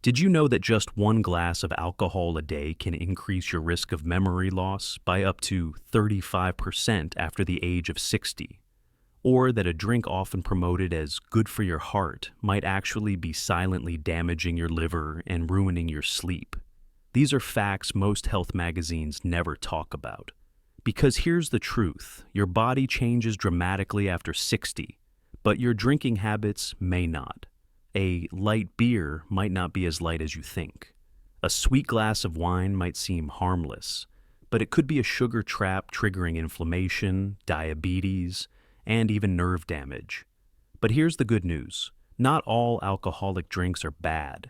Did you know that just one glass of alcohol a day can increase your risk of memory loss by up to 35% after the age of 60? Or that a drink often promoted as good for your heart might actually be silently damaging your liver and ruining your sleep? These are facts most health magazines never talk about. Because here's the truth, your body changes dramatically after 60, but your drinking habits may not. A light beer might not be as light as you think. A sweet glass of wine might seem harmless, but it could be a sugar trap triggering inflammation, diabetes, and even nerve damage. But here's the good news. Not all alcoholic drinks are bad.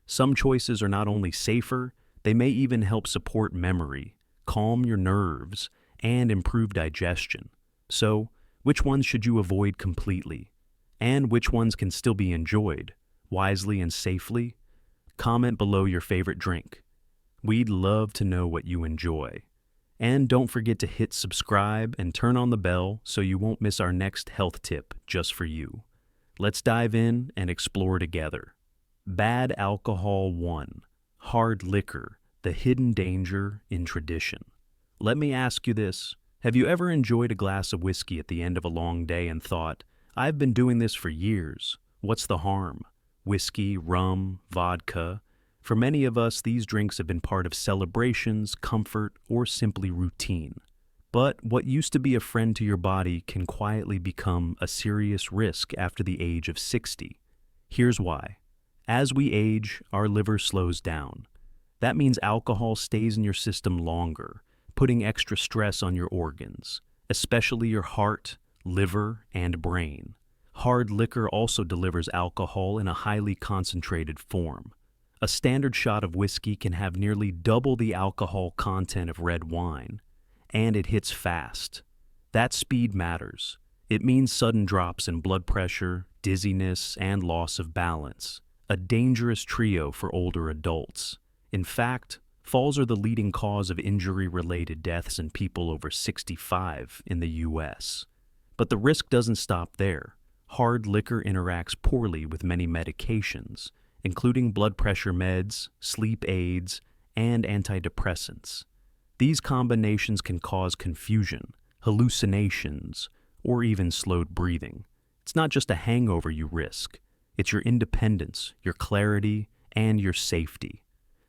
Some choices are not only safer, they may even help support memory, calm your nerves, and improve digestion. So, which ones should you avoid completely? And which ones can still be enjoyed, wisely and safely? Comment below your favorite drink. We'd love to know what you enjoy. And don't forget to hit subscribe and turn on the bell so you won't miss our next health tip just for you. Let's dive in and explore together. Bad Alcohol 1. Hard liquor, the hidden danger in tradition. Let me ask you this. Have you ever enjoyed a glass of whiskey at the end of a long day and thought, I've been doing this for years. What's the harm? Whiskey, rum, vodka. For many of us, these drinks have been part of celebrations, comfort, or simply routine. But what used to be a friend to your body can quietly become a serious risk after the age of 60. Here's why. As we age, our liver slows down. That means alcohol stays in your system longer, putting extra stress on your organs, especially your heart, liver, and brain. Hard liquor also delivers alcohol in a highly concentrated form. A standard shot of whiskey can have nearly double the alcohol content of red wine, and it hits fast. That speed matters. It means sudden drops in blood pressure, dizziness, and loss of balance, a dangerous trio for older adults. In fact, falls are the leading cause of injury-related deaths in people over 65 in the U.S. But the risk doesn't stop there. Hard liquor interacts poorly with many medications, including blood pressure meds, sleep aids, and antidepressants. These combinations can cause confusion, hallucinations, or even slowed breathing. It's not just a hangover you risk. It's your independence, your clarity, and your safety.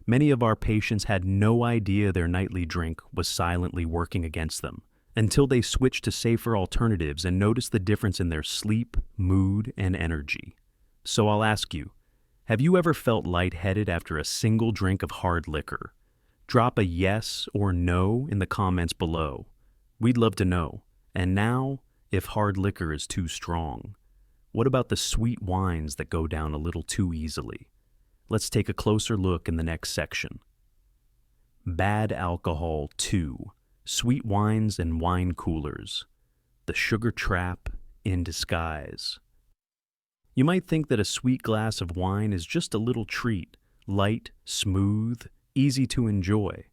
Many of our patients had no idea their nightly drink was silently working against them until they switched to safer alternatives and noticed the difference in their sleep, mood, and energy. So I'll ask you, have you ever felt lightheaded after a single drink of hard liquor? Drop a yes or no in the comments below. We'd love to know. And now, if hard liquor is too strong, what about the sweet wines that go down a little too easily? Let's take a closer look in the next section. Bad Alcohol 2. Sweet wines and wine coolers. The sugar trap in disguise. You might think that a sweet glass of wine is just a little treat, light, smooth, easy to enjoy.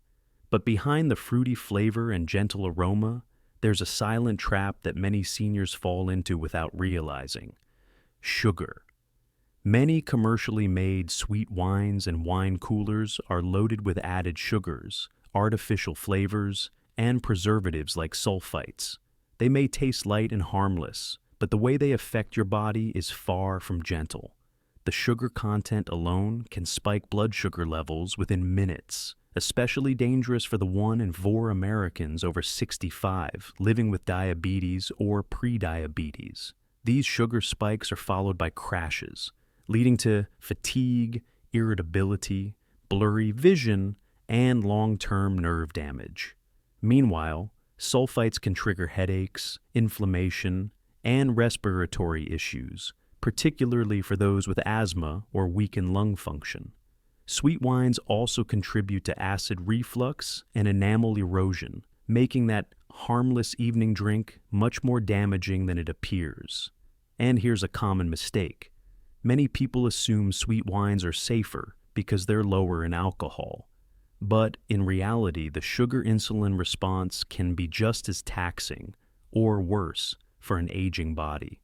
But behind the fruity flavor and gentle aroma, there's a silent trap that many seniors fall into without realizing. Sugar. Many commercially made sweet wines and wine coolers are loaded with added sugars, artificial flavors, and preservatives like sulfites. They may taste light and harmless, but the way they affect your body is far from gentle. The sugar content alone can spike blood sugar levels within minutes, especially dangerous for the 1 in 4 Americans over 65 living with diabetes or pre-diabetes. These sugar spikes are followed by crashes, leading to fatigue, irritability, blurry vision, and long-term nerve damage. Meanwhile, sulfites can trigger headaches, inflammation, and respiratory issues, particularly for those with asthma or weakened lung function. Sweet wines also contribute to acid reflux and enamel erosion, making that harmless evening drink much more damaging than it appears. And here's a common mistake. Many people assume sweet wines are safer because they're lower in alcohol. But in reality, the sugar-insulin response can be just as taxing, or worse, for an aging body.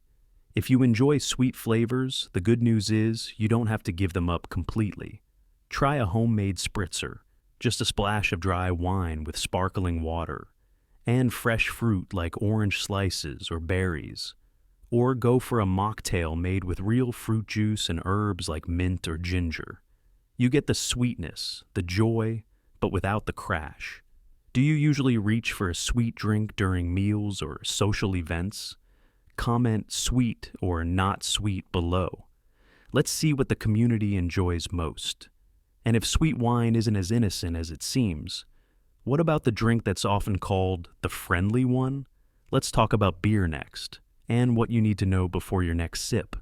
If you enjoy sweet flavors, the good news is you don't have to give them up completely. Try a homemade spritzer, just a splash of dry wine with sparkling water, and fresh fruit like orange slices or berries. Or go for a mocktail made with real fruit juice and herbs like mint or ginger. You get the sweetness, the joy, but without the crash. Do you usually reach for a sweet drink during meals or social events? Comment sweet or not sweet below. Let's see what the community enjoys most. And if sweet wine isn't as innocent as it seems, what about the drink that's often called the friendly one? Let's talk about beer next, and what you need to know before your next sip.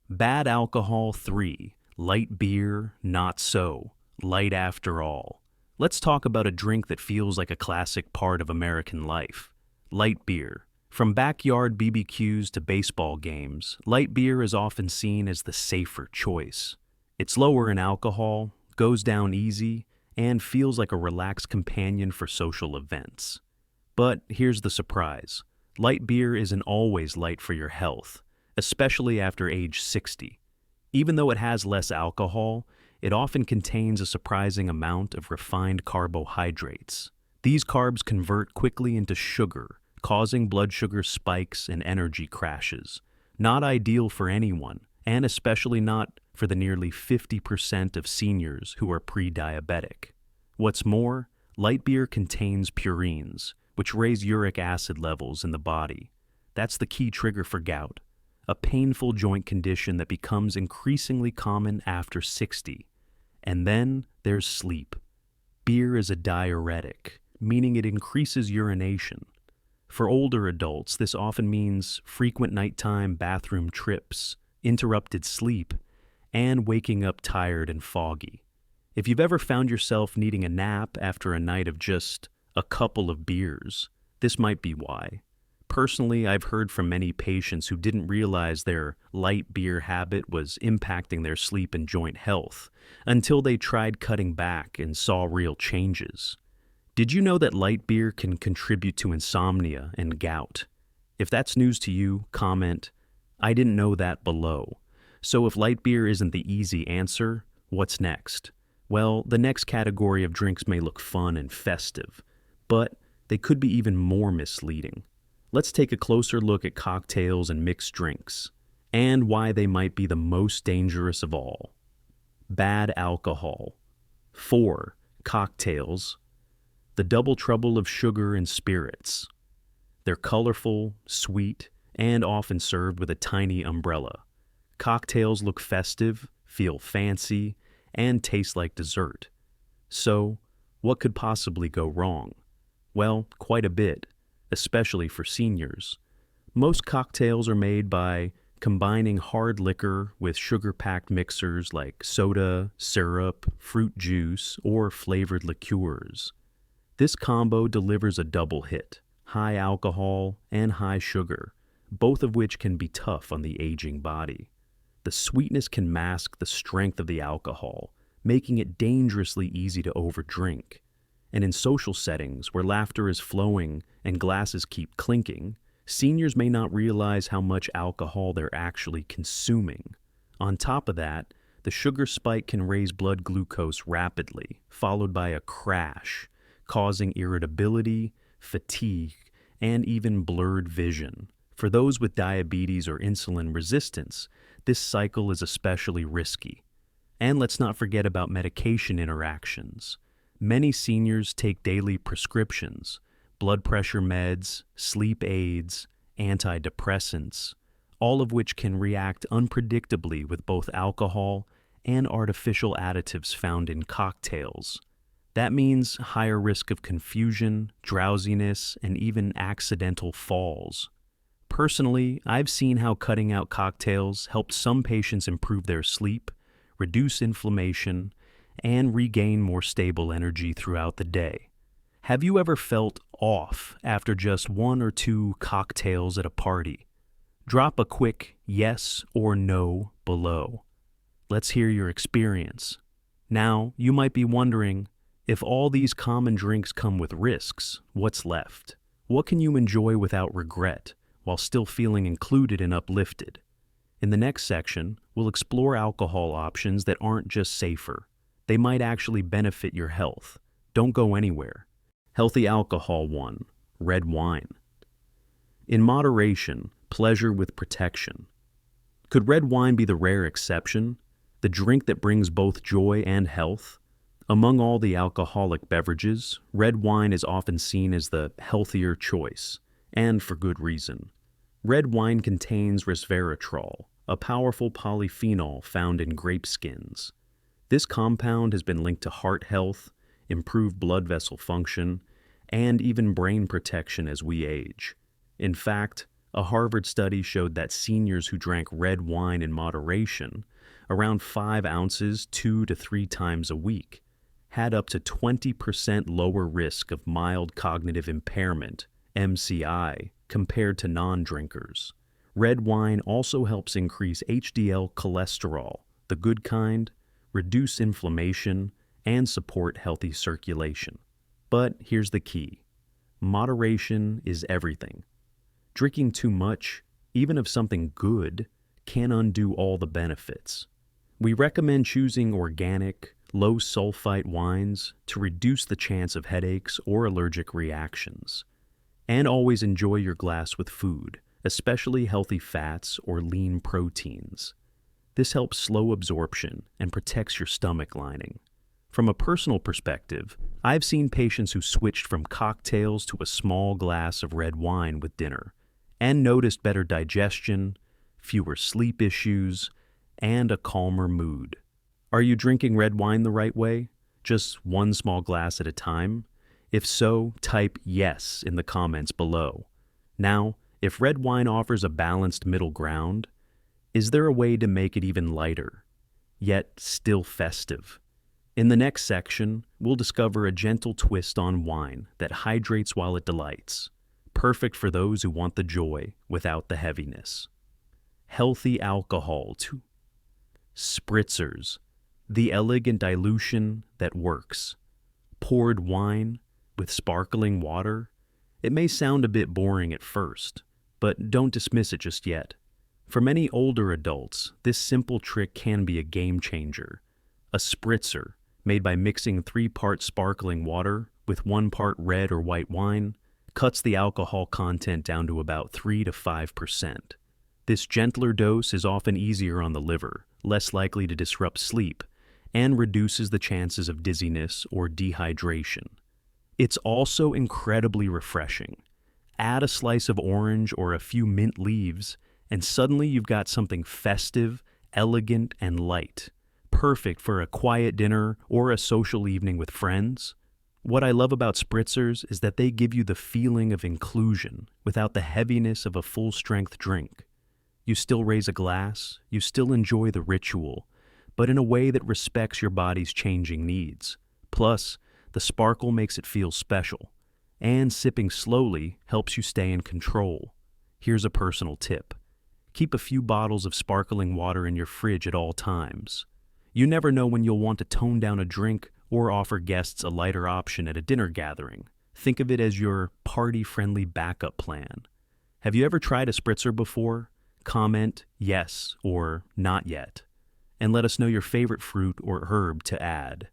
Bad alcohol 3, light beer, not so, light after all. Let's talk about a drink that feels like a classic part of American life, light beer. From backyard BBQs to baseball games, light beer is often seen as the safer choice. It's lower in alcohol, goes down easy, and feels like a relaxed companion for social events. But here's the surprise. Light beer isn't always light for your health, especially after age 60. Even though it has less alcohol, it often contains a surprising amount of refined carbohydrates. These carbs convert quickly into sugar, causing blood sugar spikes and energy crashes. Not ideal for anyone, and especially not for the nearly 50% of seniors who are pre-diabetic. What's more, light beer contains purines, which raise uric acid levels in the body. That's the key trigger for gout, a painful joint condition that becomes increasingly common after 60. And then there's sleep. Beer is a diuretic, meaning it increases urination. For older adults, this often means frequent nighttime bathroom trips, interrupted sleep, and waking up tired and foggy. If you've ever found yourself needing a nap after a night of just a couple of beers, this might be why. Personally, I've heard from many patients who didn't realize their light beer habit was impacting their sleep and joint health until they tried cutting back and saw real changes. Did you know that light beer can contribute to insomnia and gout? If that's news to you, comment, "I didn't know that" below. So if light beer isn't the easy answer, what's next? Well, the next category of drinks may look fun and festive, but they could be even more misleading. Let's take a closer look at cocktails and mixed drinks, and why they might be the most dangerous of all. Bad alcohol. 4. Cocktails. The double trouble of sugar and spirits. They're colorful, sweet, and often served with a tiny umbrella. Cocktails look festive, feel fancy, and taste like dessert. So, what could possibly go wrong? Well, quite a bit, especially for seniors. Most cocktails are made by combining hard liquor with sugar-packed mixers like soda, syrup, fruit juice, or flavored liqueurs. This combo delivers a double hit, high alcohol and high sugar, both of which can be tough on the aging body. The sweetness can mask the strength of the alcohol, making it dangerously easy to overdrink. And in social settings where laughter is flowing and glasses keep clinking, seniors may not realize how much alcohol they're actually consuming. On top of that, the sugar spike can raise blood glucose rapidly, followed by a crash, causing irritability, fatigue, and even blurred vision. For those with diabetes or insulin resistance, this cycle is especially risky. And let's not forget about medication interactions. Many seniors take daily prescriptions, blood pressure meds, sleep aids, antidepressants, all of which can react unpredictably with both alcohol and artificial additives found in cocktails. That means higher risk of confusion, drowsiness, and even accidental falls. Personally, I've seen how cutting out cocktails helped some patients improve their sleep, reduce inflammation, and regain more stable energy throughout the day. Have you ever felt off after just 1 or 2 cocktails at a party? Drop a quick yes or no below. Let's hear your experience. Now, you might be wondering, if all these common drinks come with risks, what's left? What can you enjoy without regret, while still feeling included and uplifted? In the next section, we'll explore alcohol options that aren't just safer, They might actually benefit your health. Don't go anywhere. Healthy alcohol 1. Red wine. In moderation, pleasure with protection. Could red wine be the rare exception? The drink that brings both joy and health? Among all the alcoholic beverages, red wine is often seen as the healthier choice, and for good reason. Red wine contains resveratrol, a powerful polyphenol found in grape skins. This compound has been linked to heart health, improved blood vessel function, and even brain protection as we age. In fact, a Harvard study showed that seniors who drank red wine in moderation, around 5 ounces 2 to 3 times a week, had up to 20% lower risk of mild cognitive impairment, MCI, compared to non-drinkers. Red wine also helps increase HDL cholesterol, the good kind, reduce inflammation, and support healthy circulation. But here's the key. Moderation is everything. Drinking too much, even of something good, can undo all the benefits. We recommend choosing organic, low-sulfite wines to reduce the chance of headaches or allergic reactions. And always enjoy your glass with food, especially healthy fats or lean proteins. This helps slow absorption and protects your stomach lining. From a personal perspective, I've seen patients who switched from cocktails to a small glass of red wine with dinner and noticed better digestion, fewer sleep issues, and a calmer mood. Are you drinking red wine the right way? Just one small glass at a time? If so, type yes in the comments below. Now, if red wine offers a balanced middle ground, is there a way to make it even lighter, yet still festive? In the next section, we'll discover a gentle twist on wine that hydrates while it delights, perfect for those who want the joy without the heaviness. Healthy alcohol 2. Spritzers, the elegant dilution that works. Poured wine with sparkling water. It may sound a bit boring at first, but don't dismiss it just yet. For many older adults, this simple trick can be a game changer. A spritzer, made by mixing 3 parts sparkling water with 1 part red or white wine, cuts the alcohol content down to about 3 to 5%. This gentler dose is often easier on the liver, less likely to disrupt sleep, and reduces the chances of dizziness or dehydration. It's also incredibly refreshing. Add a slice of orange or a few mint leaves, and suddenly you've got something festive, elegant, and light, perfect for a quiet dinner or a social evening with friends. What I love about spritzers is that they give you the feeling of inclusion without the heaviness of a full-strength drink. You still raise a glass, you still enjoy the ritual, but in a way that respects your body's changing needs. Plus, the sparkle makes it feel special, and sipping slowly helps you stay in control. Here's a personal tip. Keep a few bottles of sparkling water in your fridge at all times. You never know when you'll want to tone down a drink or offer guests a lighter option at a dinner gathering. Think of it as your party-friendly backup plan. Have you ever tried a spritzer before? Comment yes or not yet, and let us know your favorite fruit or herb to add.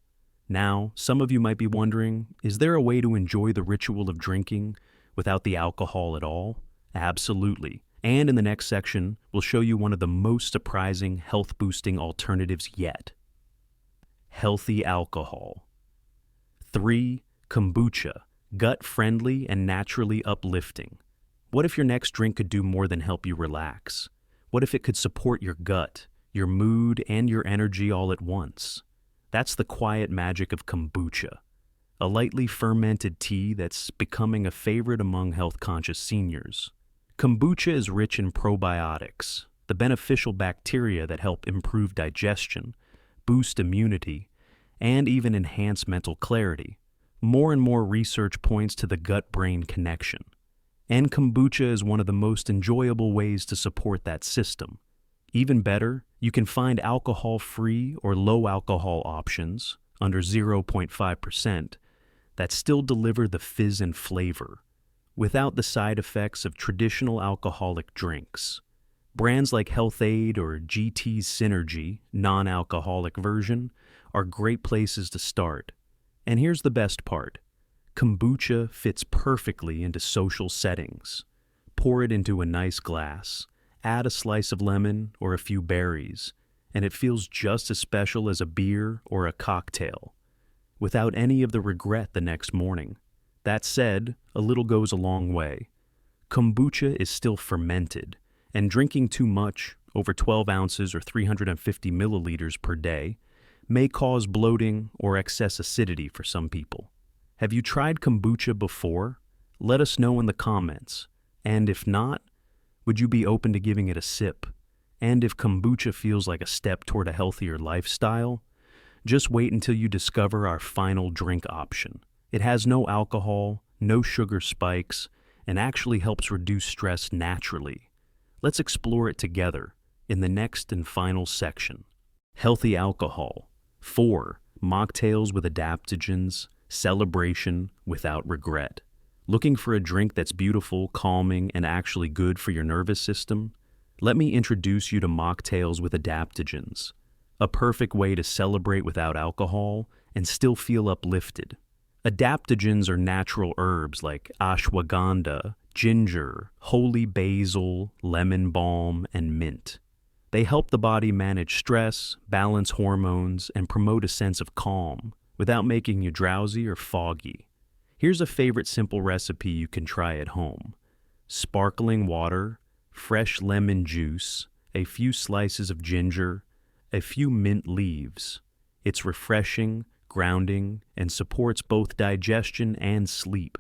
Now, some of you might be wondering, is there a way to enjoy the ritual of drinking without the alcohol at all? Absolutely. And in the next section, we'll show you one of the most surprising health-boosting alternatives yet. Healthy alcohol. 3. Kombucha, gut-friendly and naturally uplifting. What if your next drink could do more than help you relax? What if it could support your gut, your mood, and your energy all at once? That's the quiet magic of kombucha, a lightly fermented tea that's becoming a favorite among health-conscious seniors. Kombucha is rich in probiotics, the beneficial bacteria that help improve digestion, boost immunity, and even enhance mental clarity. More and more research points to the gut-brain connection. And kombucha is one of the most enjoyable ways to support that system. Even better, you can find alcohol-free or low-alcohol options, under 0.5%, that still deliver the fizz and flavor, without the side effects of traditional alcoholic drinks. Brands like Healthiest or GT's Synergy, non-alcoholic version, are great places to start. And here's the best part. Kombucha fits perfectly into social settings. Pour it into a nice glass, add a slice of lemon or a few berries, and it feels just as special as a beer or a cocktail, without any of the regret the next morning. That said, a little goes a long way. Kombucha is still fermented, and drinking too much, over 12 ounces or 350 milliliters per day, may cause bloating or excess acidity for some people. Have you tried kombucha before? Let us know in the comments. And if not, would you be open to giving it a sip? And if kombucha feels like a step toward a healthier lifestyle, just wait until you discover our final drink option. It has no alcohol, no sugar spikes, and actually helps reduce stress naturally. Let's explore it together in the next and final section. Healthy alcohol. 4. Mocktails with adaptogens. Celebration without regret. Looking for a drink that's beautiful, calming, and actually good for your nervous system? Let me introduce you to mocktails with adaptogens. A perfect way to celebrate without alcohol and still feel uplifted. Adaptogens are natural herbs like ashwagandha, ginger, holy basil, lemon balm, and mint. They help the body manage stress, balance hormones, and promote a sense of calm without making you drowsy or foggy. Here's a favorite simple recipe you can try at home. Sparkling water, fresh lemon juice, a few slices of ginger, a few mint leaves. It's refreshing, grounding, and supports both digestion and sleep.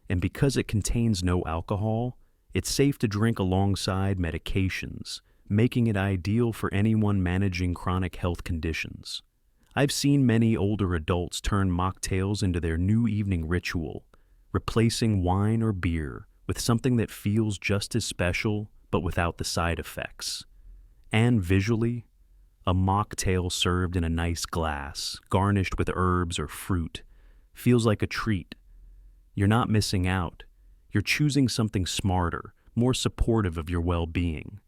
And because it contains no alcohol, it's safe to drink alongside medications, making it ideal for anyone managing chronic health conditions. I've seen many older adults turn mocktails into their new evening ritual, replacing wine or beer with something that feels just as special but without the side effects. And visually, a mocktail served in a nice glass, garnished with herbs or fruit, feels like a treat. You're not missing out. You're choosing something smarter, more supportive of your well-being.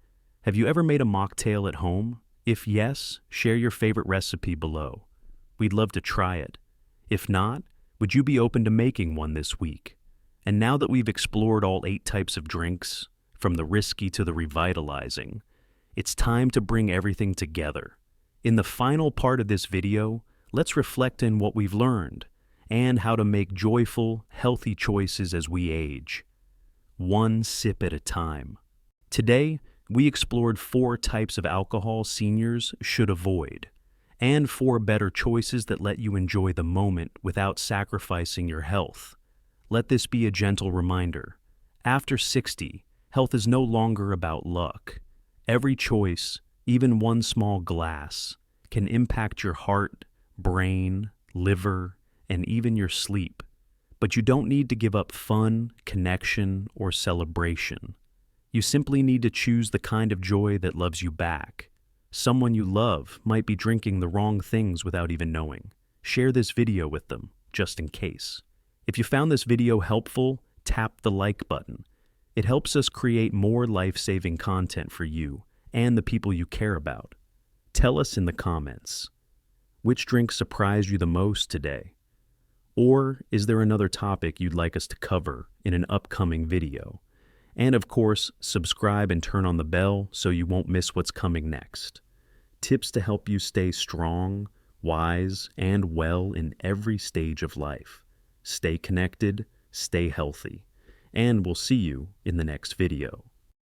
Have you ever made a mocktail at home? If yes, share your favorite recipe below. We'd love to try it. If not, would you be open to making one this week? And now that we've explored all 8 types of drinks, from the risky to the revitalizing, it's time to bring everything together. In the final part of this video, let's reflect on what we've learned and how to make joyful, healthy choices as we age, one sip at a time. Today, we explored 4 types of alcohol seniors should avoid, and 4 better choices that let you enjoy the moment without sacrificing your health. Let this be a gentle reminder. After 60, health is no longer about luck. Every choice, even one small glass, can impact your heart, brain, liver, and even your sleep. But you don't need to give up fun, connection, or celebration. You simply need to choose the kind of joy that loves you back. Someone you love might be drinking the wrong things without even knowing. Share this video with them, just in case. If you found this video helpful, tap the like button. It helps us create more life-saving content for you and the people you care about. Tell us in the comments, which drink surprised you the most today? Or is there another topic you'd like us to cover in an upcoming video? And of course, subscribe and turn on the bell so you won't miss what's coming next. Tips to help you stay strong, wise, and well in every stage of life. Stay connected, stay healthy, and we'll see you in the next video.